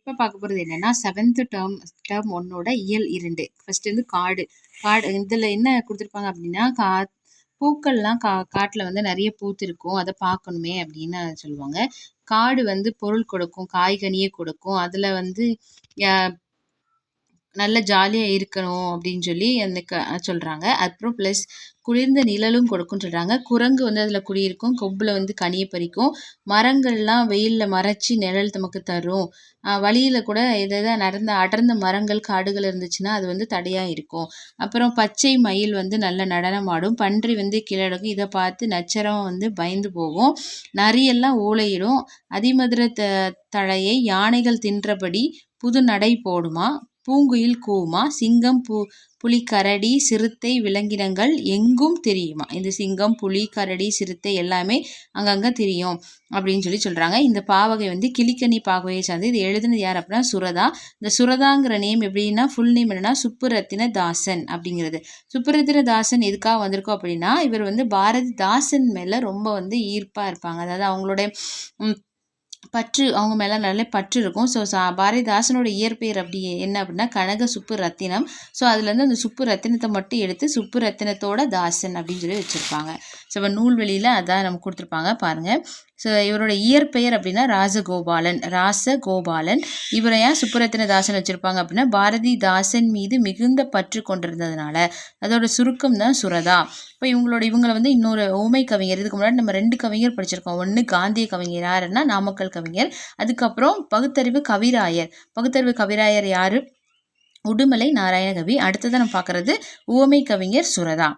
இப்போ பார்க்க போகிறது என்னென்னா 7th டேர்ம் 1 இயல் 2. ஃபர்ஸ்ட் வந்து காடு. இதில் என்ன கொடுத்துருப்பாங்க அப்படின்னா, பூக்கள்லாம் காட்டில் வந்து நிறைய பூத்திருக்கும், அதை பார்க்கணுமே அப்படின்னு சொல்லுவாங்க. காடு வந்து பொருள் கொடுக்கும், காய்கனியை கொடுக்கும், அதில் வந்து நல்ல ஜாலியாக இருக்கணும் அப்படின்னு சொல்லி அந்த சொல்கிறாங்க. அப்புறம் ப்ளஸ் குளிர்ந்த நிழலும் கொடுக்கும்னு சொல்கிறாங்க. குரங்கு வந்து அதில் குடியிருக்கும், கொம்பில் வந்து கனியை பறிக்கும், மரங்கள்லாம் வெயிலில் மறைச்சி நிழல் நமக்கு தரும். வழியில் கூட எதாவது அடர்ந்த மரங்கள் காடுகள் இருந்துச்சுன்னா அது வந்து தடையாக இருக்கும். அப்புறம் பச்சை மயில் வந்து நல்ல நடனம் ஆடும், பன்றி வந்து கிளடும், இதை பார்த்து நச்சரம் வந்து பயந்து போகும், நரியெல்லாம் ஊளையிடும், அதிமதுர தழையை யானைகள் தின்றபடி புது நடை போடுமா, பூங்குயில் கூவுமா, சிங்கம் புலி கரடி சிறுத்தை விலங்கினங்கள் எங்கும் தெரியுமா. இந்த சிங்கம் புலி கரடி சிறுத்தை எல்லாமே அங்கங்கே தெரியும் அப்படின்னு சொல்கிறாங்க. இந்த பாவகை வந்து கிளிக்கனி பாவகையை சார்ந்து. இது எழுதுனது யார் அப்படின்னா சுரதா. இந்த சுரதாங்கிற நேம் எப்படின்னா ஃபுல் நேம் என்னன்னா சுப்புரத்தின தாசன் அப்படிங்கிறது. சுப்புரத்தின தாசன் எதுக்காக வந்திருக்கோம் அப்படின்னா, இவர் வந்து பாரதிதாசன் மேலே ரொம்ப வந்து ஈர்ப்பாக இருப்பாங்க. அதாவது அவங்களோட பற்று, அவங்க மேலே நல்ல பற்று இருக்கும். ஸோ பாரதிதாசனோட இயற்பெயர் அப்படி என்ன அப்படின்னா கனக சுப்பு ரத்தினம். ஸோ அதுலேருந்து அந்த சுப்பு ரத்தினத்தை மட்டும் எடுத்து சுப்பு ரத்தினத்தோட தாசன் அப்படின்னு சொல்லி வச்சுருப்பாங்க. ஸோ இப்போ நூல்வெளியில் அதான் நம்ம கொடுத்துருப்பாங்க பாருங்கள். ஸோ இவரோட இயற்பெயர் அப்படின்னா ராசகோபாலன். இவரை ஏன் சுப்புரத்தினதாசன் வச்சுருப்பாங்க அப்படின்னா, பாரதிதாசன் மீது மிகுந்த பற்று கொண்டிருந்ததுனால. அதோட சுருக்கம் தான் சுரதா. இப்போ இவங்களை வந்து இன்னொரு ஊமை கவிஞர், இதுக்கு முன்னாடி நம்ம 2 கவிஞர் படிச்சிருக்கோம். ஒன்று காந்திய கவிஞர் யாருன்னா நாமக்கல் கவிஞர், அதுக்கப்புறம் பகுத்தறிவு கவிராயர் யாரு, உடுமலை நாராயணகவி. அடுத்ததான் நம்ம பார்க்கறது ஊமை கவிஞர் சுரதா.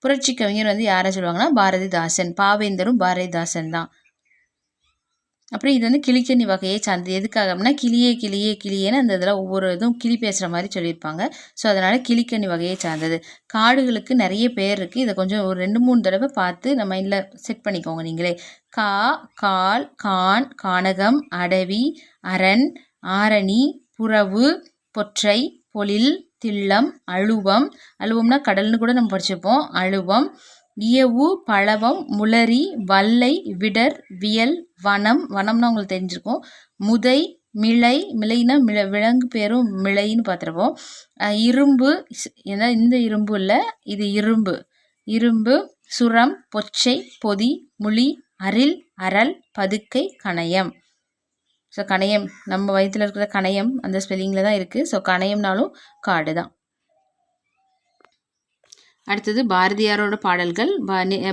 புரட்சி கவிஞர் வந்து யாரை சொல்லுவாங்கன்னா பாரதிதாசன். பாவேந்தரும் பாரதிதாசன் தான். அப்புறம் இது வந்து கிளிக்கனி வகையை சார்ந்தது. எதுக்காக அப்படின்னா கிளியேன்னு அந்த இதில் ஒவ்வொரு இதுவும் கிளி பேசுகிற மாதிரி சொல்லியிருப்பாங்க. ஸோ அதனால் கிளிக்கனி வகையை சார்ந்தது. காடுகளுக்கு நிறைய பேர் இருக்குது. இதை கொஞ்சம் ஒரு 2-3 தடவை பார்த்து நம்ம மைண்டில் செட் பண்ணிக்கோங்க நீங்களே. கால், கான், கானகம், அடவி, அரண், ஆரணி, புறவு, பொற்றை, பொழில், தில்லம், அழுவம்னா கடல்னு கூட நம்ம படிச்சிருப்போம். அழுவம், இயவு, பழவம், முளரி, வல்லை, விடர், வியல், வனம்னா உங்களுக்கு தெரிஞ்சிருக்கும். முதை, மிளைனா விலங்கு பேரும் மிளைன்னு பார்த்துருப்போம். இரும்பு, ஏன்னா இந்த இரும்பு இல்லை, இது இரும்பு, சுரம், பொச்சை, பொதி, முளி, அரில், அரல், பதுக்கை, கணையம். ஸோ கணையம் நம்ம வயிற்றில் இருக்கிற கணையம் அந்த ஸ்பெல்லிங்கில் தான் இருக்குது. ஸோ கணையம்னாலும் காடு தான். அடுத்தது பாரதியாரோட பாடல்கள்.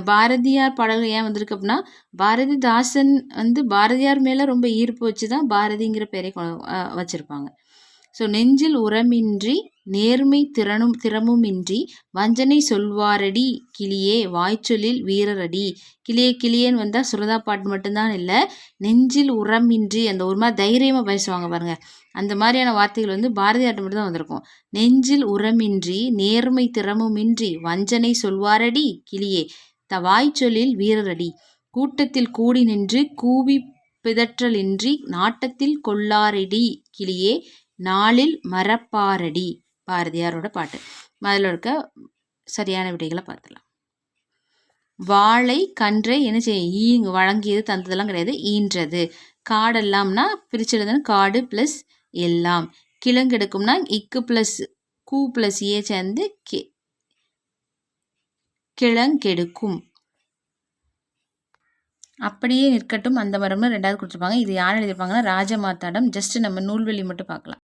பாரதியார் பாடல்கள் ஏன் வந்திருக்கு அப்படின்னா, பாரதிதாசன் வந்து பாரதியார் மேலே ரொம்ப ஈர்ப்பு வச்சு தான் பாரதிங்கிற பேரை வச்சுருப்பாங்க. ஸோ நெஞ்சில் உரமின்றி நேர்மை திறமுமின்றி வஞ்சனை சொல்வாரடி கிளியே வாய்ச்சொல்லில் வீரரடி. கிளியேன்னு வந்தால் சுரதா பாட்டு மட்டும்தான் இல்லை, நெஞ்சில் உரமின்றி அந்த ஒரு மாதிரி தைரியமாக பேசுவாங்க பாருங்க, அந்த மாதிரியான வார்த்தைகள் வந்து பாரதியார்ட்ட மட்டும் தான் வந்திருக்கும். நெஞ்சில் உரமின்றி நேர்மை திறமுமின்றி வஞ்சனை சொல்வாரடி கிளியே வாய்ச்சொல்லில் வீரரடி. கூட்டத்தில் கூடி நின்று கூவி பிதற்றலின்றி நாட்டத்தில் கொள்ளாரடி கிளியே நாளில் மரப்பாரடி. பாரதியாரோட பாட்டு. அதில் இருக்க சரியான விடைகளை பார்த்துலாம். வாழை கன்றை என்ன செய்ய வழங்கியது தந்ததெல்லாம் கிடையாது, ஈன்றது. காடெல்லாம்னா பிரிச்சிருந்தா காடு ப்ளஸ் எல்லாம். கிழங்கெடுக்கும்னா இக்கு ப்ளஸ் கூ ப்ளஸ் ஏ சேர்ந்து கிழங்கெடுக்கும். அப்படியே நிற்கட்டும் அந்த மரம்னு 2வது கொடுத்துருப்பாங்க. இது யார் எழுதியிருப்பாங்கன்னா ராஜமாதாடம். ஜஸ்ட் நம்ம நூல்வெளி மட்டும் பார்க்கலாம்.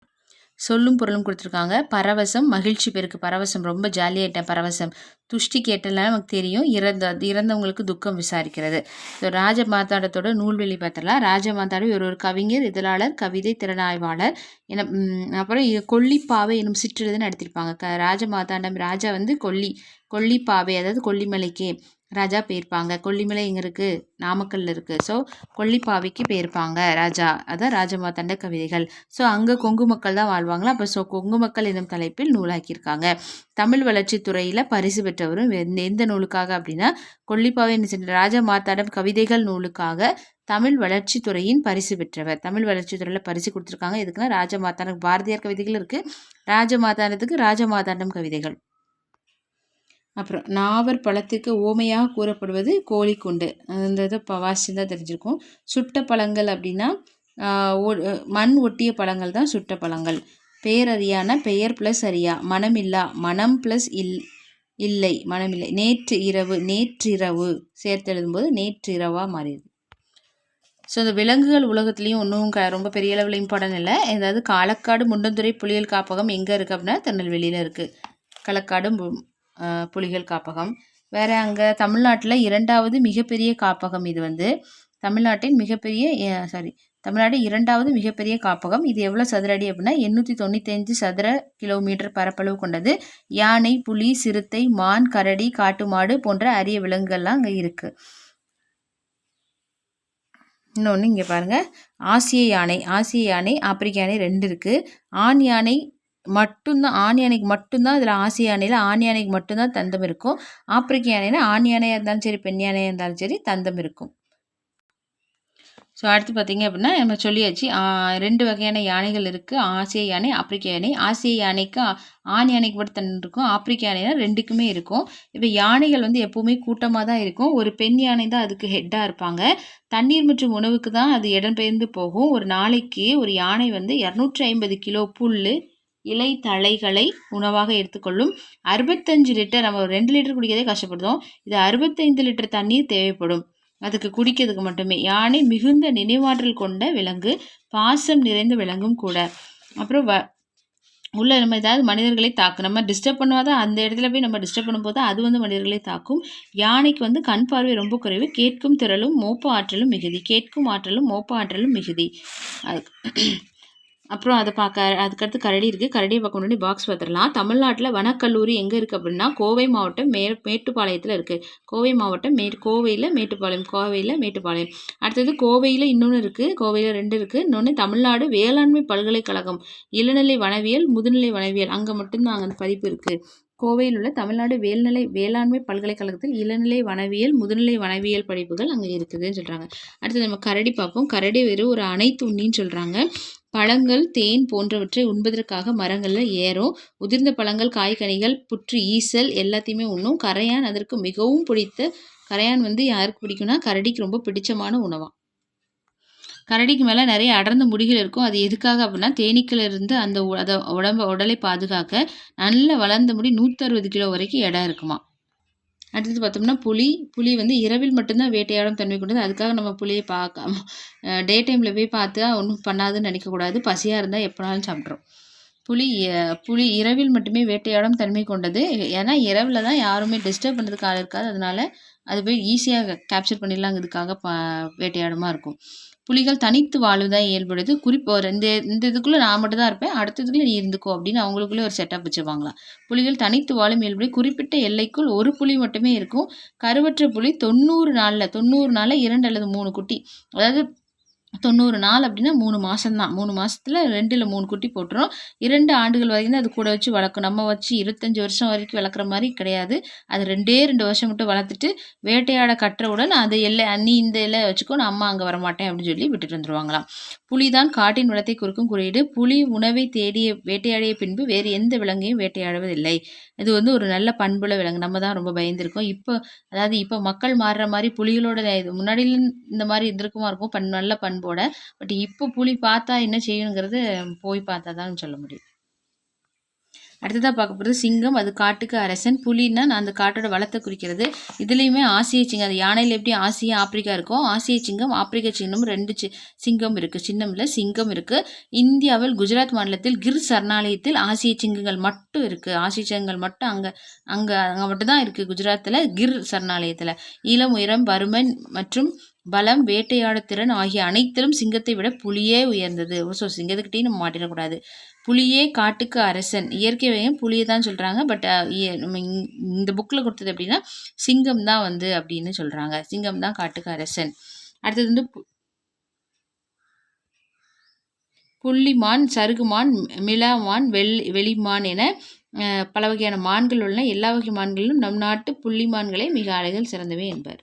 சொல்லும் பொருளும் கொடுத்துருக்காங்க. பரவசம் மகிழ்ச்சி பெருக்கு, பரவசம் ரொம்ப ஜாலியாயிட்டேன், பரவசம். துஷ்டி கேட்டெல்லாம் நமக்கு தெரியும், இறந்தவங்களுக்கு துக்கம் விசாரிக்கிறது. ஸோ ராஜமாதாண்டத்தோட நூல்வெளி பார்த்தலாம். ராஜமாதாடம் ஒரு கவிஞர், இதழாளர், கவிதை திறனாய்வாளர் என. அப்புறம் கொல்லிப்பாவை எனும் சிற்றிதழ்னு நடத்திருப்பாங்க. ராஜமாதாண்டம் ராஜா வந்து கொல்லிப்பாவை அதாவது கொல்லிமலைக்கு ராஜா போயிருப்பாங்க. கொல்லிமலை எங்கே இருக்குது, நாமக்கல்ல இருக்குது. ஸோ கொல்லிப்பாவைக்கு போயிருப்பாங்க ராஜா. அதான் ராஜமாதாண்ட கவிதைகள். ஸோ அங்கே கொங்கு மக்கள் தான் வாழ்வாங்களா. அப்போ ஸோ கொங்கு மக்கள் என்னும் தலைப்பில் நூலாக்கியிருக்காங்க. தமிழ் வளர்ச்சித்துறையில் பரிசு பெற்றவரும் எந்த நூலுக்காக அப்படின்னா கொல்லிப்பாவை ராஜமாதாண்டம் கவிதைகள் நூலுக்காக தமிழ் வளர்ச்சித்துறையின் பரிசு பெற்றவர். தமிழ் வளர்ச்சித்துறையில் பரிசு கொடுத்துருக்காங்க. எதுக்குன்னா ராஜமாதாண்டம் பாரதியார் கவிதைகள் இருக்குது, ராஜமாதாண்டத்துக்கு ராஜமாதாண்டம் கவிதைகள். அப்புறம் நாவற் பழத்துக்கு ஓமையாக கூறப்படுவது கோழிக்குண்டு. அந்த இதை வாசிச்சு தான் தெரிஞ்சிருக்கும். சுட்ட பழங்கள் அப்படின்னா மண் ஒட்டிய பழங்கள் தான் சுட்ட பழங்கள். பேரறியான பெயர் ப்ளஸ் அறியா. மனமில்லா மனம் ப்ளஸ் இல்லை மனமில்லை. நேற்றிரவு சேர்த்து எழுதும்போது நேற்றிரவாக மாறிடுது. ஸோ இந்த விலங்குகள் உலகத்துலேயும் ஒன்றும் ரொம்ப பெரிய அளவில் இம்பார்ட்டன் இல்லை. ஏதாவது களக்காடு முண்டந்துறை புலிகள் காப்பகம் எங்கே இருக்குது அப்படின்னா திருநெல்வேலியில் இருக்குது. களக்காடு புலிகள் காப்பகம். வேறு அங்கே தமிழ்நாட்டில் 2வது மிகப்பெரிய காப்பகம். இது வந்து தமிழ்நாட்டின் தமிழ்நாடு 2வது மிகப்பெரிய காப்பகம். இது எவ்வளோ சதுர அடி அப்படின்னா 895 சதுர கிலோமீட்டர் பரப்பளவு கொண்டது. யானை, புலி, சிறுத்தை, மான், கரடி, காட்டு மாடு போன்ற அரிய விலங்குகள்லாம் அங்கே இருக்குது. இன்னொன்று இங்கே பாருங்கள், ஆசிய யானை ஆப்பிரிக்க யானை 2 இருக்குது. ஆண் யானைக்கு மட்டும்தான் இதில் ஆசிய யானையில் ஆண் யானைக்கு மட்டும்தான் தந்தம் இருக்கும். ஆப்பிரிக்க யானைனா ஆண் யானையாக இருந்தாலும் சரி பெண் யானையாக இருந்தாலும் சரி தந்தம் இருக்கும். ஸோ அடுத்து பார்த்திங்க அப்படின்னா நம்ம சொல்லியாச்சு 2 வகையான யானைகள் இருக்குது. ஆசிய யானை, ஆப்பிரிக்க யானை. ஆசிய யானைக்கு ஆண் யானைக்கு மட்டும் தந்தம் இருக்கும். ஆப்பிரிக்க யானைனா 2க்குமே இருக்கும். இப்போ யானைகள் வந்து எப்போவுமே கூட்டமாக தான் இருக்கும். ஒரு பெண் யானை தான் அதுக்கு ஹெட்டாக இருப்பாங்க. தண்ணீர் மற்றும் உணவுக்கு தான் அது இடம்பெயர்ந்து போகும். ஒரு நாளைக்கு ஒரு யானை வந்து 250 கிலோ புல், இலை, தழைகளை உணவாக எடுத்துக்கொள்ளும். 65 லிட்டர், நம்ம 2 லிட்டர் குடிக்கிறதே கஷ்டப்படுதோம், இது 65 லிட்டர் தண்ணீர் தேவைப்படும் அதுக்கு குடிக்கிறதுக்கு மட்டுமே. யானை மிகுந்த நினைவாற்றல் கொண்ட விலங்கு, பாசம் நிறைந்த விலங்கும் கூட. அப்புறம் உள்ள நம்ம ஏதாவது மனிதர்களை தாக்கும், நம்ம டிஸ்டர்ப் பண்ணுவாதான் அந்த இடத்துல போய் நம்ம டிஸ்டர்ப் பண்ணும்போது அது வந்து மனிதர்களை தாக்கும். யானைக்கு வந்து கண் பார்வை ரொம்ப குறைவு. கேட்கும் திறலும் மோப்ப ஆற்றலும் மிகுதி. கேட்கும் ஆற்றலும் மோப்ப ஆற்றலும் மிகுதி. அப்புறம் அதுக்கடுத்து கரடி இருக்குது. கரடியை பார்க்க முன்னாடி பாக்ஸ் பார்த்துடலாம். தமிழ்நாட்டில் வனக்கல்லூரி எங்கே இருக்குது அப்படின்னா கோவை மாவட்டம் மேட்டுப்பாளையத்தில் இருக்குது. கோவை மாவட்டம் கோவையில் மேட்டுப்பாளையம். அடுத்தது கோவையில் இன்னொன்று இருக்குது. கோவையில் 2 இருக்குது. இன்னொன்று தமிழ்நாடு வேளாண்மை பல்கலைக்கழகம் இளநிலை வனவியல், முதுநிலை வனவியல், அங்கே மட்டும்தான் அங்கே அந்த பதிப்பு இருக்குது. கோவையில் உள்ள தமிழ்நாடு வேளாண்மை பல்கலைக்கழகத்தில் இளநிலை வனவியல், முதுநிலை வனவியல் படிப்புகள் அங்கே இருக்குதுன்னு சொல்கிறாங்க. அடுத்தது நம்ம கரடி பார்ப்போம். கரடி வெறும் ஒரு அனைத்து உண்ணின்னு சொல்கிறாங்க. பழங்கள், தேன் போன்றவற்றை உண்பதற்காக மரங்களில் ஏறும். உதிர்ந்த பழங்கள், காய்கனிகள், புற்று, ஈசல் எல்லாத்தையுமே உண்ணும். கரையான் அதற்கு மிகவும் பிடித்த. கரையான் வந்து யாருக்கு பிடிக்கும்னா கரடிக்கு ரொம்ப பிடிச்சமான உணவாம். கரடிக்கு மேலே நிறைய அடர்ந்த முடிகள் இருக்கும். அது எதுக்காக அப்படின்னா தேனீக்களிலிருந்து அந்த உடலை பாதுகாக்க. நல்ல வளர்ந்த முடி 160 கிலோ வரைக்கும் இடம் இருக்குமா. அடுத்தது பார்த்தோம்னா புலி வந்து இரவில் மட்டும்தான் வேட்டையாடும் தன்மை கொண்டது. அதுக்காக நம்ம புலியை பார்க்காம டே டைமில் போய் பார்த்தா ஒன்றும் பண்ணாதுன்னு நினைக்கக்கூடாது. பசியாக இருந்தால் எப்போனாலும் சாப்பிட்றோம். புலி இரவில் மட்டுமே வேட்டையாடும் தன்மை கொண்டது. ஏன்னா இரவில் தான் யாருமே டிஸ்டர்ப் பண்ணுறதுக்கு ஆள் இருக்காது. அதனால் அது போய் ஈஸியாக கேப்சர் பண்ணிடலாங்கிறதுக்காக வேட்டையாடுமா இருக்கும். புலிகள் தனித்து வாழ்வுதான் இயல்புடையது. குறிப்பாக இந்த இதுக்குள்ளே நான் மட்டும் தான் இருப்பேன், அடுத்ததுக்குள்ளே நீ இருந்துக்கோ அப்படின்னு அவங்களுக்குள்ளே ஒரு செட்டப் வச்சுருவாங்களாம். புலிகள் தனித்து வாழும் இயல்புடைய குறிப்பிட்ட எல்லைக்குள் ஒரு புலி மட்டுமே இருக்கும். கருவற்ற புலி 90 நாளில் 2 அல்லது 3 குட்டி, அதாவது 90 நாள் அப்படின்னா 3 மாதம்தான். 3 மாதத்தில் 2 இல்லை 3 குட்டி போட்டுரும். 2 ஆண்டுகள் வரைக்கும் அது கூட வச்சு வளர்க்கும். நம்ம வச்சு 25 வருஷம் வரைக்கும் வளர்க்குற மாதிரி கிடையாது. அது 2 வருஷம் மட்டும் வளர்த்துட்டு வேட்டையாட கற்றவுடன் அது நீ இந்த இலை வச்சுக்கோ, நான் அம்மா அங்கே வரமாட்டேன் அப்படின்னு சொல்லி விட்டுட்டு வந்துடுவாங்களாம். புலிதான் காட்டின் வளத்தை குறிக்கும் குறியீடு. புலி உணவை வேட்டையாடிய பின்பு வேறு எந்த விலங்கையும் வேட்டையாடுவதில்லை. இது வந்து ஒரு நல்ல பண்புள்ள விலங்கு. நம்ம தான் ரொம்ப பயந்துருக்கோம். இப்போ மக்கள் மாறுற மாதிரி புலிகளோட முன்னாடியில் இந்த மாதிரி இருந்திருக்குமா இருக்கும் நல்ல பண்போட. பட் இப்போ புலி பார்த்தா என்ன செய்யணுங்கிறது போய் பார்த்தா தான் சொல்ல முடியும். அடுத்ததாக பார்க்க போகிறது சிங்கம். அது காட்டுக்கு அரசன். புலின்னா அந்த காட்டோட வளத்தை குறிக்கிறது. இதுலேயுமே ஆசிய சிங்கம், அது யானையில் எப்படி ஆசியா ஆப்பிரிக்கா இருக்கும், ஆசிய சிங்கம் ஆப்பிரிக்க சிங்கம் 2 சிங்கம் இருக்குது. சின்னமில் சிங்கம் இருக்குது. இந்தியாவில் குஜராத் மாநிலத்தில் கிர் சரணாலயத்தில் ஆசிய சிங்கங்கள் மட்டும் இருக்குது. ஆசிய சிங்கங்கள் மட்டும் அங்கே மட்டும்தான் இருக்குது குஜராத்தில் கிர் சரணாலயத்தில். இளம், உயரம், பருமன் மற்றும் பலம், வேட்டையாடுத்திறன் ஆகிய அனைத்திலும் சிங்கத்தை விட புலியே உயர்ந்தது. ஸோ சிங்கத்துக்கிட்டே நம்ம மாட்டிடக்கூடாது. புலியே காட்டுக்கு அரசன். இயற்கை வகையும் புலியை தான் சொல்கிறாங்க. பட் நம்ம இந்த புக்கில் கொடுத்தது அப்படின்னா சிங்கம் தான் வந்து அப்படின்னு சொல்கிறாங்க. சிங்கம் தான் காட்டுக்கு அரசன். அடுத்தது வந்து புள்ளிமான், சருகுமான், மிளாமான், வெளிமான் என பல வகையான மான்கள் உள்ளன. எல்லா வகை மான்களிலும் நம் நாட்டு புள்ளிமான்களே மிக அழகில் சிறந்தவை என்பார்.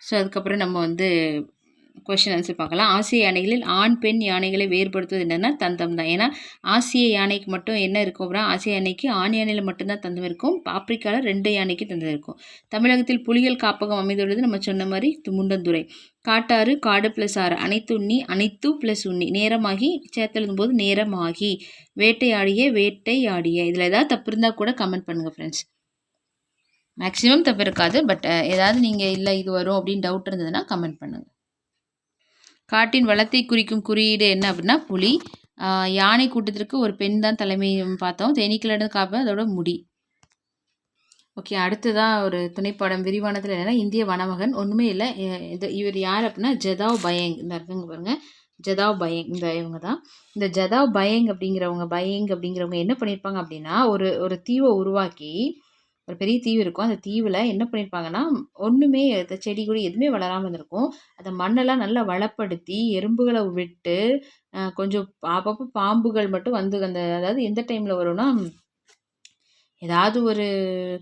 ஸோ அதுக்கப்புறம் நம்ம வந்து கொஸ்டின் ஆன்சர் பார்க்கலாம். ஆசிய யானைகளில் ஆண் பெண் யானைகளை வேறுபடுத்துவது என்னன்னா தந்தம் தான். ஏன்னா ஆசிய யானைக்கு மட்டும் என்ன இருக்கும் அப்படின்னா, ஆசிய யானைக்கு ஆண் யானையில் மட்டும்தான் தந்தம் இருக்கும். ஆப்பிரிக்காவில் 2 யானைக்கு தந்தம் இருக்கும். தமிழகத்தில் புலிகள் காப்பகம் அமைந்துள்ளது நம்ம சொன்ன மாதிரி முண்டந்துறை. காட்டாறு காடு ப்ளஸ் ஆறு அனைத்து ப்ளஸ் உண்ணி நேரமாகி சேர்த்தெழுதும் போது நேரமாகி. வேட்டையாடிய இதில் ஏதாவது தப்பு இருந்தால் கூட கமெண்ட் பண்ணுங்கள் ஃப்ரெண்ட்ஸ். மேக்ஸிமம் தப்பு இருக்காது, பட் ஏதாவது நீங்கள் இல்லை இது வரும் அப்படின்னு டவுட் இருந்ததுன்னா கமெண்ட் பண்ணுங்கள். காட்டின் வளத்தை குறிக்கும் குறியீடு என்ன அப்படின்னா புலி. யானை கூட்டத்திற்கு ஒரு பெண் தான் தலைமை பார்த்தோம். தேனீக்களிடம் காப்பது அதோட முடி. ஓகே, அடுத்ததான் ஒரு துணைப்பாடம் விரிவானத்தில் என்னன்னா இந்திய வனமகன். ஒன்றுமே இல்லை, இவர் யார் அப்படின்னா ஜதாவ் பயங். இந்த இருக்குங்க பாருங்க, ஜதாவ் பயங். இவங்க தான். இந்த ஜதாவ் பயங் அப்படிங்கிறவங்க என்ன பண்ணியிருப்பாங்க அப்படின்னா ஒரு தீவை உருவாக்கி, ஒரு பெரிய தீவு இருக்கும். அந்த தீவில் என்ன பண்ணியிருப்பாங்கன்னா ஒன்றுமே செடி கொடி எதுவுமே வளராமல் இருந்திருக்கும். அந்த மண்ணெல்லாம் நல்லா வளப்படுத்தி எறும்புகளை விட்டு கொஞ்சம் அப்பப்போ பாம்புகள் மட்டும் வந்து அதாவது எந்த டைமில் வரும்னா, ஏதாவது ஒரு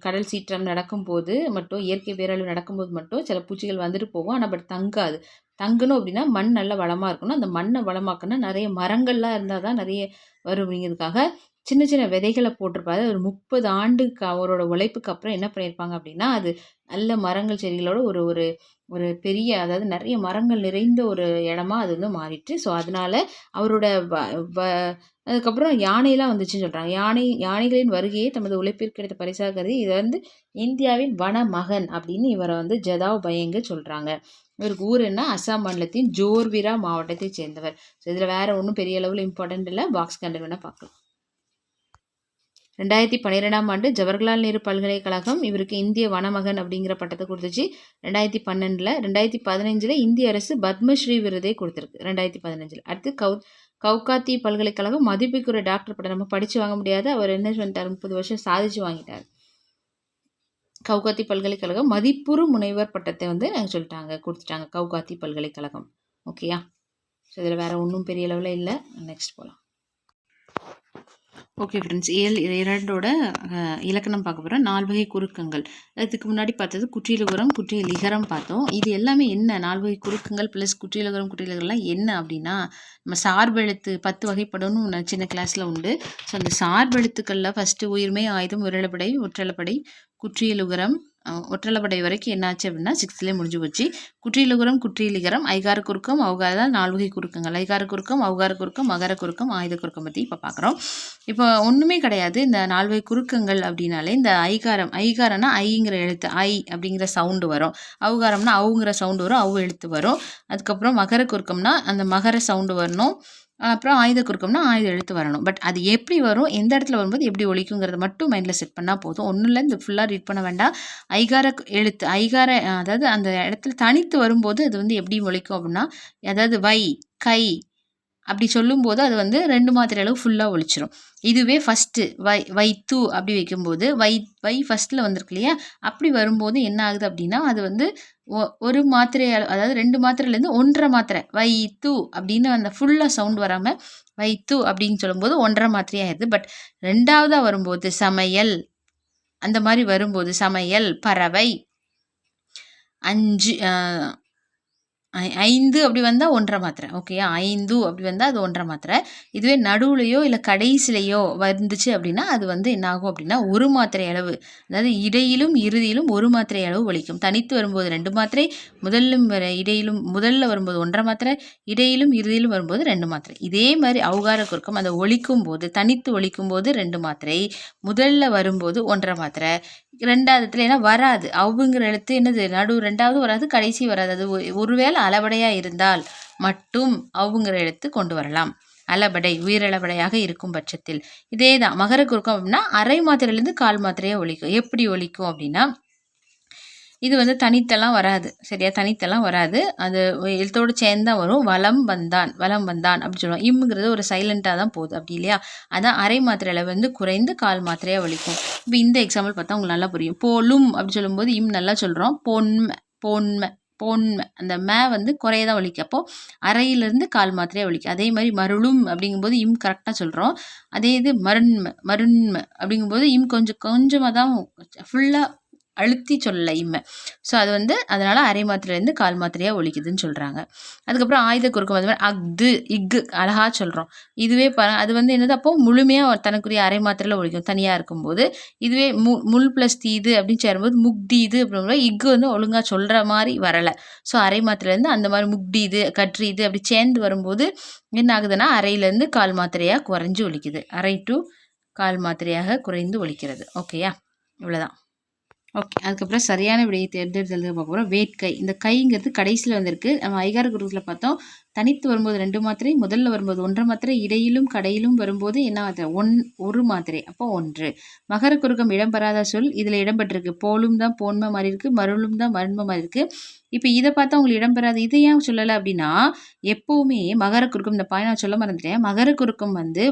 கடல் சீற்றம் நடக்கும்போது மட்டும், இயற்கை பேரழிவு நடக்கும்போது மட்டும் சில பூச்சிகள் வந்துட்டு போகும். ஆனால் பட் தங்காது. தங்கணும் அப்படின்னா மண் நல்ல வளமாக இருக்கணும். அந்த மண்ணை வளமாக்கணும்னா நிறைய மரங்கள்லாம் இருந்தால் தான் நிறைய வரும். அப்படிங்கிறதுக்காக சின்ன சின்ன விதைகளை போட்டிருப்பாரு. ஒரு 30 ஆண்டுக்கு அவரோட உழைப்புக்கு அப்புறம் என்ன பண்ணியிருப்பாங்க அப்படின்னா, அது நல்ல மரங்கள் செடிகளோட ஒரு ஒரு ஒரு பெரிய, அதாவது நிறைய மரங்கள் நிறைந்த ஒரு இடமா அது வந்து மாறிட்டு. ஸோ அதனால அவரோட அதுக்கப்புறம் யானையெல்லாம் வந்துச்சுன்னு சொல்கிறாங்க. யானைகளின் வருகையை தமது உழைப்பிற்கு கிடைத்த பரிசாக கருதி இதை வந்து இந்தியாவின் வனமகன் அப்படின்னு இவரை வந்து ஜதாவ் பயங்க சொல்கிறாங்க. இவருக்கு ஊர் என்ன? அசாம் மாநிலத்தின் ஜோர்விரா மாவட்டத்தை சேர்ந்தவர். ஸோ இதில் வேறு ஒன்றும் பெரிய அளவில் இம்பார்ட்டண்ட் இல்லை. பாக்ஸ் கண்டர் வேணால் பார்க்கலாம். 2012ஆம் ஆண்டு ஜவஹர்லால் நேரு பல்கலைக்கழகம் இவருக்கு இந்திய வனமகன் அப்படிங்கிற பட்டத்தை கொடுத்துச்சு 2012. 2015 இந்திய அரசு பத்மஸ்ரீ விருதை கொடுத்துருக்கு 2015. அடுத்து கவுகாத்தி பல்கலைக்கழகம் மதிப்புக்குரிய டாக்டர் பட்டம். நம்ம படித்து வாங்க முடியாது, அவர் என்ன பண்ணிட்டார், 30 வருஷம் சாதிச்சு வாங்கிட்டார். கவுகாத்தி பல்கலைக்கழகம் மதிப்புறு முனைவர் பட்டத்தை வந்து கொடுத்துட்டாங்க கவுகாத்தி பல்கலைக்கழகம். ஓகேயா? ஸோ இதில் வேறு ஒன்றும் பெரிய அளவில் இல்லை. நெக்ஸ்ட் போகலாம். ஓகே ஃப்ரெண்ட்ஸ், 2ஓட இலக்கணம் பார்க்க போகிறோம். 4 வகை குறுக்கங்கள். அதுக்கு முன்னாடி பார்த்தது குற்றியலுகரம் குற்றியலிகரம் பார்த்தோம். இது எல்லாமே என்ன, 4 வகை குறுக்கங்கள் ப்ளஸ் குற்றியலுகரம் குற்றியலிகரம்லாம் என்ன அப்படின்னா, நம்ம சார்பெழுத்து 10 வகைப்படணும் சின்ன கிளாஸில் உண்டு. ஸோ அந்த சார்பெழுத்துக்களில் ஃபஸ்ட்டு உயிர்மை ஆயுதம் உரளப்படை ஒற்றளப்படை குற்றியலுகரம் ஒற்றளப்படை வரைக்கும் என்னாச்சு அப்படின்னா 6லேயே முடிஞ்சு போச்சு. குற்றியலுகரம் குற்றியலிகரம் ஐகார குறுக்கம் அவகார 4 வகை குறுக்கங்கள். ஐகார குறுக்கம் அவகார குறுக்கம் மகர குறுக்கம் ஆயுத குறுக்கம் பற்றி இப்போ பார்க்குறோம். இப்போ ஒன்றுமே கிடையாது. இந்த 4 வகை குறுக்கங்கள் அப்படின்னாலே இந்த ஐகாரம்னா ஐங்கிற எழுத்து ஐ அப்படிங்கிற சவுண்டு வரும். அவகாரம்னா அவுங்கிற சவுண்டு வரும், அவு எழுத்து வரும். அதுக்கப்புறம் மகர குறுக்கம்னா அந்த மகர சவுண்டு வரணும். அப்புறம் ஆயுத குறுக்கம்னா ஆயுத எழுத்து வரணும். பட் அது எப்படி வரும், எந்த இடத்துல வரும்போது எப்படி ஒழிக்குங்கிறத மட்டும் மைண்டில் செட் பண்ணால் போதும். ஒன்றும் இல்லை, இந்த ஃபுல்லாக ரீட் பண்ண வேண்டாம். ஐகார எழுத்து அதாவது அந்த இடத்துல தனித்து வரும்போது அது வந்து எப்படி ஒழிக்கும் அப்படின்னா, அதாவது வை கை அப்படி சொல்லும்போது அது வந்து 2 மாத்திரை அளவு ஃபுல்லாக ஒழிச்சிரும். இதுவே ஃபஸ்ட்டு வைத்து அப்படி வைக்கும்போது வை ஃபஸ்ட்டில் வந்திருக்கு இல்லையா, அப்படி வரும்போது என்ன ஆகுது அப்படின்னா அது வந்து ஒரு மாத்திரை அதாவது 2 மாத்திரைலேருந்து 1.5 மாத்திரை வைத்து அப்படின்னு அந்த ஃபுல்லாக சவுண்ட் வராமல் வைத்து அப்படின்னு சொல்லும்போது 1.5 மாத்திரையாகிடுது. பட் 2ஆவதாக வரும்போது சமையல் அந்த மாதிரி வரும்போது சமையல் பறவை 5 அப்படி வந்தால் 1.5 மாத்திரை. ஓகேயா? 5 அப்படி வந்தால் அது 1.5 மாத்திரை. இதுவே நடுவுலையோ இல்லை கடைசிலையோ வந்துச்சு அப்படின்னா அது வந்து என்ன ஆகும் அப்படின்னா 1 மாத்திரை அளவு, அதாவது இடையிலும் இறுதியிலும் 1 மாத்திரை அளவு ஒழிக்கும். தனித்து வரும்போது 2 மாத்திரை, முதல்ல வரும்போது 1.5 மாத்திரை, இடையிலும் இறுதியிலும் வரும்போது 2 மாத்திரை. இதே மாதிரி அவகார குறுக்கம் அந்த ஒழிக்கும் போது தனித்து ஒழிக்கும் போது 2 மாத்திரை, முதல்ல வரும்போது 1.5 மாத்திரை, 2ஆவதுல ஏன்னா வராது அவுங்கிற எழுத்து என்னது நடு 2ஆவது வராது கடைசி வராது. அது ஒருவேளை அளபடையாக இருந்தால் மட்டும் அவுங்கிற எழுத்து கொண்டு வரலாம். அளபடை உயிரளபடையாக இருக்கும் பட்சத்தில். இதே தான் மகர குறுக்கம் அப்படின்னா அரை மாத்திரையிலேருந்து 1/4 மாத்திரையாக ஒழிக்கும். எப்படி ஒழிக்கும் அப்படின்னா இது வந்து தனித்தெல்லாம் வராது. சரியா? தனித்தெல்லாம் வராது. அது எழுத்தோடு சேர்ந்து தான் வரும். வலம் வந்தான் அப்படி சொல்லுவோம். இம்ங்கிறது ஒரு சைலண்ட்டாக தான் போகுது அப்படி இல்லையா? அதான் அரை மாத்திரையில் வந்து குறைந்து 1/4 மாத்திரையாக ஒழிக்கும். இப்போ இந்த எக்ஸாம்பிள் பார்த்தா உங்களுக்கு நல்லா புரியும். போலும் அப்படி சொல்லும்போது இம் நல்லா சொல்கிறோம். பொன்மை அந்த மே வந்து குறைய தான் ஒழிக்கும். அப்போது அரையிலேருந்து 1/4 மாத்திரையாக ஒழிக்கும். அதே மாதிரி மருளும் அப்படிங்கும்போது இம் கரெக்டாக சொல்கிறோம். அதே இது மருண்மை அப்படிங்கும்போது இம் கொஞ்சமாக தான் ஃபுல்லாக அழுத்தி சொல்லலை இம்மை. ஸோ அது வந்து அதனால் அரை மாத்திரையிலேருந்து கால் மாத்திரையாக ஒலிக்குதுன்னு சொல்கிறாங்க. அதுக்கப்புறம் ஆயுத குறுக்கம் அது மாதிரி அஃது இக்கு அழகாக சொல்கிறோம். இதுவே அது வந்து என்னது அப்போ முழுமையாக தனக்குரிய அரை மாத்திரையில் ஒலிக்கும் தனியாக இருக்கும்போது. இதுவே முள் ப்ளஸ் தீது அப்படின்னு சேரும்போது முக்தீது அப்படிங்கும்போது இக்கு வந்து ஒழுங்காக சொல்கிற மாதிரி வரலை. ஸோ அரை மாத்திரையிலேருந்து அந்த மாதிரி முக்டீது கற்றீது அப்படி சேர்ந்து வரும்போது என்ன ஆகுதுன்னா அரையிலேருந்து கால் மாத்திரையாக குறைஞ்சி ஒலிக்குது. அரை டு கால் மாத்திரையாக குறைந்து ஒலிக்கிறது. ஓகேயா, இவ்வளோதான். ஓகே, அதுக்கப்புறம் சரியான விடையை தேர்ந்தெடுத்து பார்க்க போகிறோம். வேட்கை. இந்த கைங்கிறது கடைசியில் வந்திருக்கு. நம்ம ஐகார குறுக்கில் பார்த்தோம், தனித்து வரும்போது 2 மாத்திரை, முதல்ல வரும்போது 1 மாத்திரை, இடையிலும் கடையிலும் வரும்போது என்ன மாத்திரை 1 மாத்திரை, அப்போ 1. மகர குறுக்கம் இடம்பெறாத சொல் இதில் இடம்பெற்றிருக்கு. போலும் தான் போன்மை மாதிரி இருக்குது, மருளும் தான் மருண்மை மாதிரி இருக்குது. இப்போ இதை பார்த்தா உங்களுக்கு இடம்பெறாது. இதை ஏன் சொல்லலை அப்படின்னா எப்போவுமே மகர குறுக்கம், இந்த பாய் நான் சொல்ல மறந்துட்டேன், மகர குறுக்கம் வந்து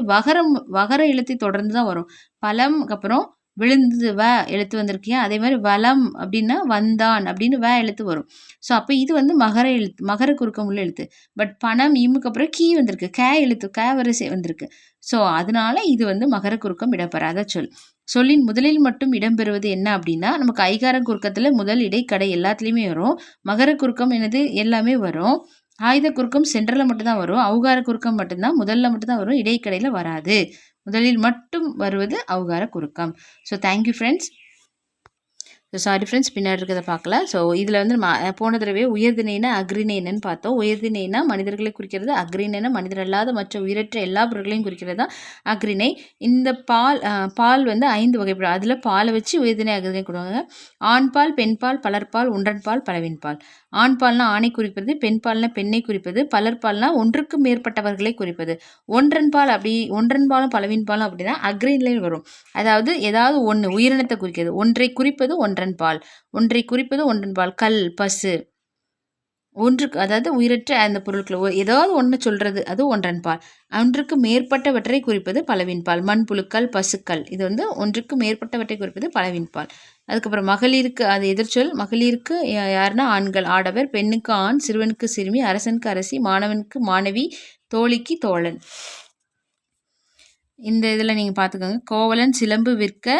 வகர எழுத்தை தொடர்ந்து தான் வரும். பழம்க்கு அப்புறம் விழுந்து வ எழுத்து வந்திருக்கியா, அதே மாதிரி வளம் அப்படின்னா வந்தான் அப்படின்னு வ எழுத்து வரும். ஸோ அப்போ இது வந்து மகர குறுக்கம் உள்ள எழுத்து. பட் பணம் இம்முக்கு அப்புறம் கீ வந்திருக்கு, க எழுத்து க வரிசை வந்திருக்கு. ஸோ அதனால இது வந்து மகர குறுக்கம் இடம்பெறாத சொல். சொல்லின் முதலில் மட்டும் இடம்பெறுவது என்ன அப்படின்னா நமக்கு ஐகார குறுக்கத்தில் முதல் இடை கடை எல்லாத்துலேயுமே வரும். மகர குறுக்கம் என்னது எல்லாமே வரும். ஆயுத குறுக்கம் சென்டரில் மட்டும்தான் வரும். ஔகார குறுக்கம் மட்டும்தான் முதல்ல மட்டும்தான் வரும், இடைக்கடையில் வராது. முதலில் மட்டும் வருவது ஔகார குறுக்கம். So thank you friends. So sorry friends, பின்னாடி இருக்கிறத பார்க்கல. ஸோ இதில் வந்து போன தடவை உயர்திணைனா அக்ரிணைன்னு பார்த்தோம். உயர்திணைனா மனிதர்களை குறிக்கிறது, அக்ரிணைனா மனிதர் அல்லாத மற்ற உயிரற்ற எல்லா பொருட்களையும் குறிக்கிறது தான் அக்ரிணை. இந்த பால் வந்து 5 வகைப்படும். அதில் பாலை வச்சு உயர்திணை அக்ரிணை கொடுவாங்க. ஆண் பால், பெண் பால், பலர்பால், ஒன்றன் பால், பலவின் பால். ஆண் பால்னா ஆணை குறிப்பது, பெண் பால்னா பெண்ணை குறிப்பது, பலர்பால்னா ஒன்றுக்கு மேற்பட்டவர்களை குறிப்பது. ஒன்றன் பாலும் பலவின் பாலும் அப்படின்னா அக்ரிணையில் வரும். அதாவது ஏதாவது ஒன்று உயிரினத்தை குறிக்கிறது. ஒன்றை குறிப்பது ஒன்றன் பால். கல், பசு, ஒன்றுக்கு அதாவது உயிரற்ற அந்த பொருட்கள் ஏதாவது ஒன்று சொல்கிறது அது ஒன்றன் பால். ஒன்றுக்கு மேற்பட்டவற்றை குறிப்பது பலவின் பால். மண்புழுக்கள், பசுக்கள், இது வந்து ஒன்றுக்கு மேற்பட்டவற்றை குறிப்பது பலவின் பால். அதுக்கப்புறம் மகளிருக்கு அது எதிர்ச்சொல். மகளிருக்கு யாருன்னா ஆண்கள், ஆடவர். பெண்ணுக்கு ஆண், சிறுவனுக்கு சிறுமி, அரசனுக்கு அரசி, மாணவனுக்கு மாணவி, தோழிக்கு தோழன். இந்த இதில் நீங்கள் பார்த்துக்கோங்க. கோவலன் சிலம்பு விற்க,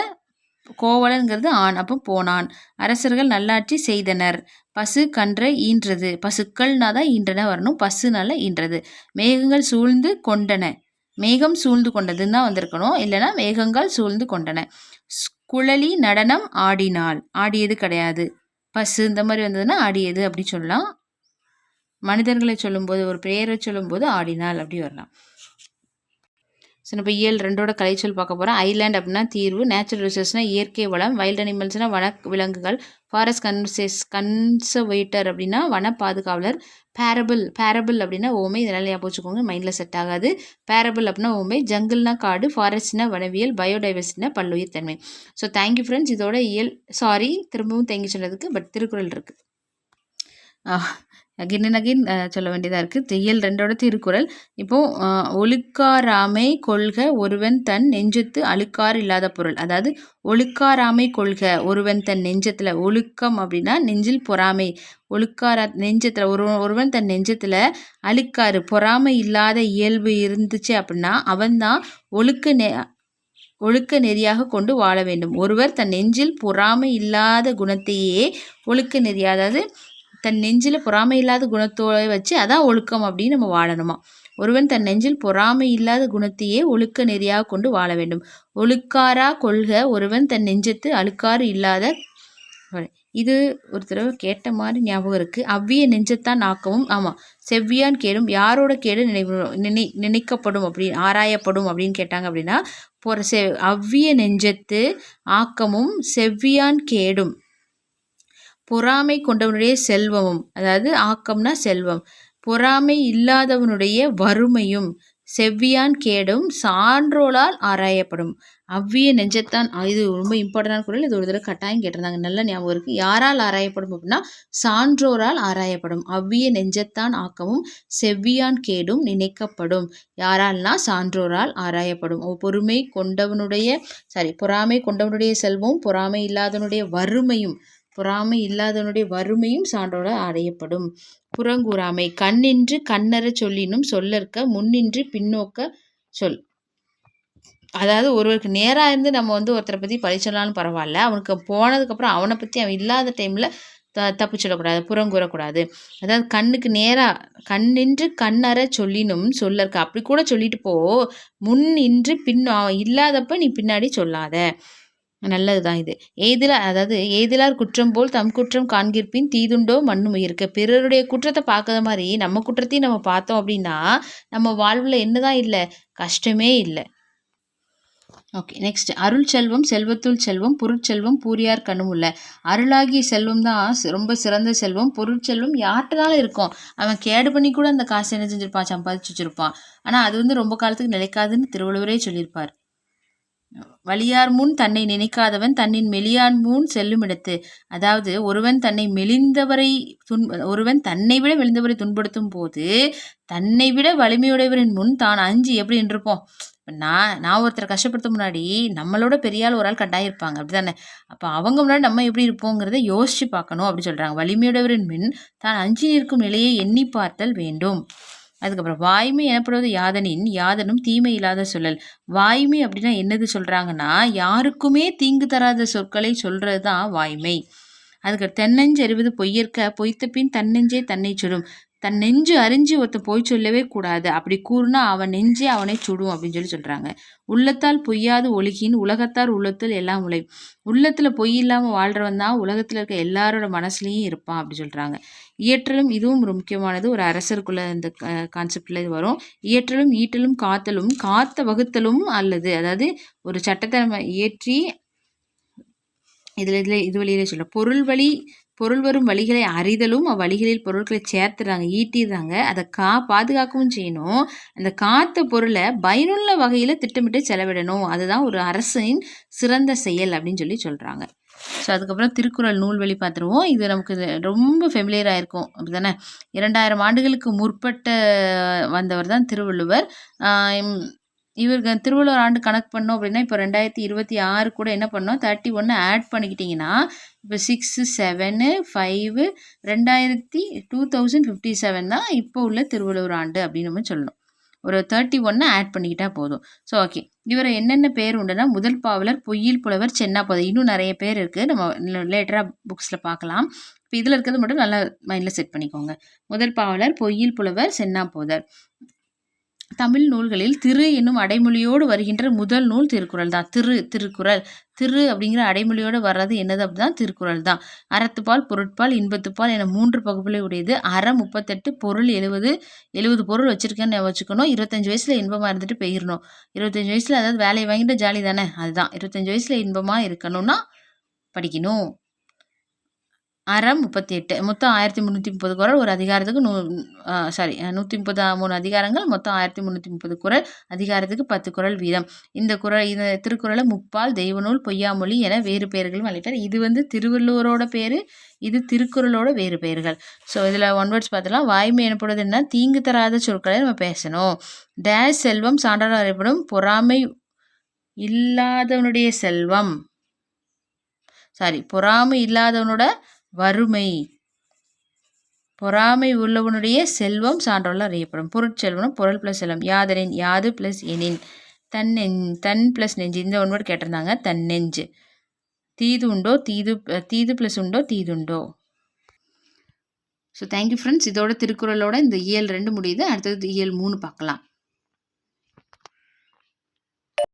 கோவலன்கிறது ஆண், அப்போ போனான். அரசர்கள் நல்லாட்சி செய்தனர். பசு கன்றை ஈன்றது. பசுக்கள்னா தான் ஈன்றன வரணும், பசுனால ஈன்றது. மேகங்கள் சூழ்ந்து கொண்டன. மேகம் சூழ்ந்து கொண்டதுன்னு தான் வந்திருக்கணும், இல்லைன்னா மேகங்கள் சூழ்ந்து கொண்டன. குழலி நடனம் ஆடினாள். ஆடியது கிடையாது. பசு இந்த மாதிரி வந்ததுன்னா ஆடியது அப்படி சொல்லலாம். மனிதர்களை சொல்லும்போது ஒரு பெயரை சொல்லும்போது ஆடினாள் அப்படி வரலாம். ஸோ இப்போ இயல் 2ஓட கலைச்சொல் பார்க்க போகிறோம். ஐலாண்ட் அப்படின்னா தீர்வு, நேச்சுரல் ரிசோர்ஸ்னால் இயற்கை வளம், வைல்ட் அனிமல்ஸ்னால் வன விலங்குகள், ஃபாரஸ்ட் கன்சர்வேட்டர் அப்படின்னா வன பாதுகாவலர், பேரபிள் அப்படின்னா ஓமை, இதனால் ஞாபகம் வச்சுக்கோங்க, மைண்டில் செட் ஆகாது. பேரபிள் அப்படின்னா ஓமை, ஜங்கிள்னா காடு, ஃபாரஸ்ட்னா வனவியல், பயோடைவர்சிட்டினா பல்லுயிர் தன்மை. So thank you friends. இதோட திரும்பவும் தேங்கி சொன்னதுக்கு, பட் திருக்குறள் இருக்குது. அகைன் சொல்ல வேண்டியதாக இருக்குது. இயல் 2ஓட திருக்குறள். இப்போது ஒழுக்காராமை கொள்க ஒருவன் தன் நெஞ்சத்து அழுக்காறு இல்லாத பொருள். அதாவது ஒழுக்காராமை கொள்க ஒருவன் தன் நெஞ்சத்தில், ஒழுக்கம் அப்படின்னா நெஞ்சில் பொறாமை, நெஞ்சத்தில் ஒருவன் தன் நெஞ்சத்தில் அழுக்காறு பொறாமை இல்லாத இயல்பு இருந்துச்சு அப்படின்னா அவன்தான் ஒழுக்க நெறியாக கொண்டு வாழ வேண்டும். ஒருவர் தன் நெஞ்சில் பொறாமை இல்லாத குணத்தையே ஒழுக்க நெறி, அதாவது தன் நெஞ்சில் பொறாமை இல்லாத குணத்தோட வச்சு அதான் ஒழுக்கம் அப்படின்னு நம்ம வாழணுமா. ஒருவன் தன் நெஞ்சில் பொறாமை இல்லாத குணத்தையே ஒழுக்க நெறியாக கொண்டு வாழ வேண்டும். ஒழுக்காரா கொள்க ஒருவன் தன் நெஞ்சத்து அழுக்காறு இல்லாத. இது ஒரு தடவை கேட்ட மாதிரி ஞாபகம் இருக்குது. அவ்விய நெஞ்சத்தான் ஆக்கமும், ஆமாம், செவ்வியான் கேடும். யாரோட கேடு நினைக்கப்படும் அப்படின்னு ஆராயப்படும் அப்படின்னு கேட்டாங்க அப்படின்னா அவ்விய நெஞ்சத்து ஆக்கமும் செவ்வியான் கேடும். பொறாமை கொண்டவனுடைய செல்வமும், அதாவது ஆக்கம்னா செல்வம், பொறாமை இல்லாதவனுடைய வறுமையும், செவ்வியான் கேடும் சான்றோளால் ஆராயப்படும். அவ்விய நெஞ்சத்தான், இது ரொம்ப இம்பார்ட்டண்டான குறள். இது ஒரு தடவை கட்டாயம் கேட்டிருந்தாங்க, நல்ல ஞாபகம் இருக்குது. யாரால் ஆராயப்படும் அப்படின்னா சான்றோரால் ஆராயப்படும். அவ்விய நெஞ்சத்தான் ஆக்கமும் செவ்வியான் கேடும் நினைக்கப்படும். யாரால்னா சான்றோரால் ஆராயப்படும். பொறாமை கொண்டவனுடைய செல்வம், பொறாமை இல்லாதவனுடைய வறுமையும் சான்றோரால் அடையப்படும். புறங்கூறாமை கண்ணின்று கண்ணற சொல்லினும் சொல்லற்க முன்னின்று பின்னோக்க சொல். அதாவது ஒருவருக்கு நேராக இருந்து நம்ம வந்து ஒருத்தரை பற்றி பழி சொன்னாலும் பரவாயில்ல, அவனுக்கு போனதுக்கப்புறம் அவனை பற்றி அவன் இல்லாத டைமில் தப்பிச்சிடக்கூடாது, புறங்கூறக்கூடாது. அதாவது கண்ணுக்கு நேராக கண்ணின்று கண்ணற சொல்லினும் சொல்லற்கு அப்படி கூட சொல்லிட்டு போ, முன் நின்று பின் அவன் இல்லாதப்ப நீ பின்னாடி சொல்லாத. நல்லது தான் இது. அதாவது ஏதிலார் குற்றம் போல் தம் குற்றம் காண்கிற்பின் தீதுண்டோ மண்ணும் உயிர்க்க. பிறருடைய குற்றத்தை பார்க்காத மாதிரி நம்ம குற்றத்தையும் நம்ம பார்த்தோம் அப்படின்னா நம்ம வாழ்வில் என்னதான் இல்லை, கஷ்டமே இல்லை. Okay, next. அருள் செல்வம் செல்வத்துள் செல்வம் பொருட்செல்வம் பூரியார் கண்ணும் உள்ள. அருளாகிய செல்வம் தான் ரொம்ப சிறந்த செல்வம். பொருட்செல்வம் யார்கிட்டனாலும் இருக்கும், அவன் கேடு பண்ணி கூட அந்த காசு என்ன செஞ்சிருப்பான், சம்பாதிச்சு வச்சிருப்பான். ஆனால் அது வந்து ரொம்ப காலத்துக்கு நிலைக்காதுன்னு திருவள்ளுவரே சொல்லியிருப்பார். வலியார் முன் தன்னை நினைக்காதவன் தன்னின் மெலியான் முன் செல்லும் இடத்து. அதாவது ஒருவன் தன்னை விட மெலிந்தவரை துன்படுத்தும் போது தன்னை விட வலிமையுடையவரின் முன் தான் அஞ்சு எப்படி இருப்போம். நான் ஒருத்தரை கஷ்டப்படுத்த முன்னாடி நம்மளோட பெரிய ஆள் ஒரு ஆள் கட்டாயம் இருப்பாங்க, அப்படிதானே? அப்போ அவங்க முன்னாடி நம்ம எப்படி இருப்போங்கிறத யோசிச்சு பார்க்கணும் அப்படி சொல்றாங்க. வலிமையுடையவரின் முன் தான் அஞ்சி நிற்கும் நிலையை எண்ணி பார்த்தல் வேண்டும். அதுக்கப்புறம் வாய்மை எனப்படுவது யாதனின் யாதனும் தீமை இல்லாத சொல்லல். வாய்மை அப்படின்னா என்னது சொல்றாங்கன்னா, யாருக்குமே தீங்கு தராத சொற்களை சொல்றது தான் வாய்மை. அதுக்கு தென்னஞ்சு அறிவது பொய்யற்க பொய்த்த பின் தன்னெஞ்சே தன்னை சுடும். தன் நெஞ்சு அறிஞ்சு ஒருத்த போய் சொல்லவே கூடாது, அப்படி கூறுனா அவன் நெஞ்சே அவனை சுடும் அப்படின்னு சொல்றாங்க. உள்ளத்தால் பொய்யாது ஒழுகின் உலகத்தார் உள்ளத்தில் எல்லாம் உழை. உள்ளத்துல பொய் இல்லாம வாழ்றவன் தான் உலகத்துல இருக்க எல்லாரோட மனசுலயும் இருப்பான் அப்படி சொல்றாங்க. இயற்றலும் இதுவும் ஒரு முக்கியமானது, ஒரு அரசருக்குள்ள இந்த கான்செப்ட்ல இது வரும். இயற்றலும் ஈட்டலும் காத்தலும் காத்த வகுத்தலும் அல்லது, அதாவது ஒரு சட்டத்தை நம்ம இயற்றி இது வழியிலே சொல்ல பொருள் வரும் வழிகளை அறிதலும் அவ்வழிகளில் பொருட்களை சேர்த்துறாங்க, ஈட்டிடுறாங்க. அதை பாதுகாக்கவும் செய்யணும். அந்த காத்த பொருளை பயனுள்ள வகையில் திட்டமிட்டு செலவிடணும். அதுதான் ஒரு அரசின் சிறந்த செயல் அப்படின்னு சொல்கிறாங்க. ஸோ அதுக்கப்புறம் திருக்குறள் நூல்வழி பார்த்துருவோம். இது நமக்கு ரொம்ப ஃபெமிலியராக இருக்கும் அப்படி தானே. 2000 ஆண்டுகளுக்கு முற்பட்ட வந்தவர் தான் திருவள்ளுவர். இவருக்கு திருவள்ளுவர் ஆண்டு கணக்கு பண்ணோம் அப்படின்னா இப்போ 2026 கூட என்ன பண்ணோம், 31 ஆட் பண்ணிக்கிட்டிங்கன்னா இப்போ 6 7 5 2057 தான் இப்போ உள்ள திருவள்ளுவர் ஆண்டு அப்படின்னு நம்ம சொல்லணும். ஒரு 31 ஆட் பண்ணிக்கிட்டா போதும். ஸோ ஓகே, இவர் என்னென்ன பேர் உண்டுன்னா, முதல் பாவலர், பொய்யில் புலவர், சென்னாப்போதை, இன்னும் நிறைய பேர் இருக்குது, நம்ம லேட்டராக புக்ஸில் பார்க்கலாம். இப்போ இதில் இருக்கிறது மட்டும் நல்லா மைண்டில் செட் பண்ணிக்கோங்க. முதல் பாவலர், பொய்யில் புலவர், சென்னாப்போதர். தமிழ் நூல்களில் திரு என்னும் அடைமொழியோடு வருகின்ற முதல் நூல் திருக்குறள் தான். திருக்குறள் அப்படிங்கிற அடைமொழியோடு வர்றது என்னது அப்படிதான் திருக்குறள் தான். அறத்துப்பால், பொருட்பால், இன்பத்துப்பால் என 3 பகுப்புகளை உடையது. அறம் 38, பொருள் 70 பொருள் வச்சிருக்கேன்னு வச்சுக்கணும். 25 வயசுல இன்பமா இருந்துட்டு போயிடணும். 25 வயசுல அதாவது வேலையை வாங்கிட்டு ஜாலி தானே, அதுதான் 25 வயசுல இன்பமா இருக்கணும்னா படிக்கணும். அறம் 38, மொத்தம் 1330 குறள். ஒரு அதிகாரத்துக்கு 133 அதிகாரங்கள், மொத்தம் 1330 குறள். அதிகாரத்துக்கு 10 குறள் வீதம். இந்த திருக்குறளை முப்பால், தெய்வநூல், பொய்யாமொழி என வேறு பெயர்களும் அழைத்தார். இது வந்து திருவள்ளுவரோட பேர், இது திருக்குறளோட வேறு பெயர்கள். ஸோ இதில் ஒன் வேர்ட்ஸ் பார்த்தலாம். வாய்மை எனப்படுவது என்ன, தீங்கு தராத சொற்களை நம்ம பேசணும். டேஷ் செல்வம் சான்றால் அறியப்படும், பொறாமை இல்லாதவனுடைய செல்வம், பொறாமை இல்லாதவனோட வறுமை, பொறாமை உள்ளவனுடைய செல்வம் சான்றோல் அறியப்படும். பொருட்செல்வம் பொருள் பிளஸ் செல்வம். யாதனின் யாது பிளஸ் எனின், தன் பிளஸ் நெஞ்சு, இந்த ஒன் வேர்ட் கேட்டிருந்தாங்க. தன் நெஞ்சு. தீது உண்டோ, தீது பிளஸ் உண்டோ, தீதுண்டோ. So thank you friends. இதோட திருக்குறளோட இந்த இயல் 2 முடியுது. அடுத்தது இயல் 3 பார்க்கலாம்.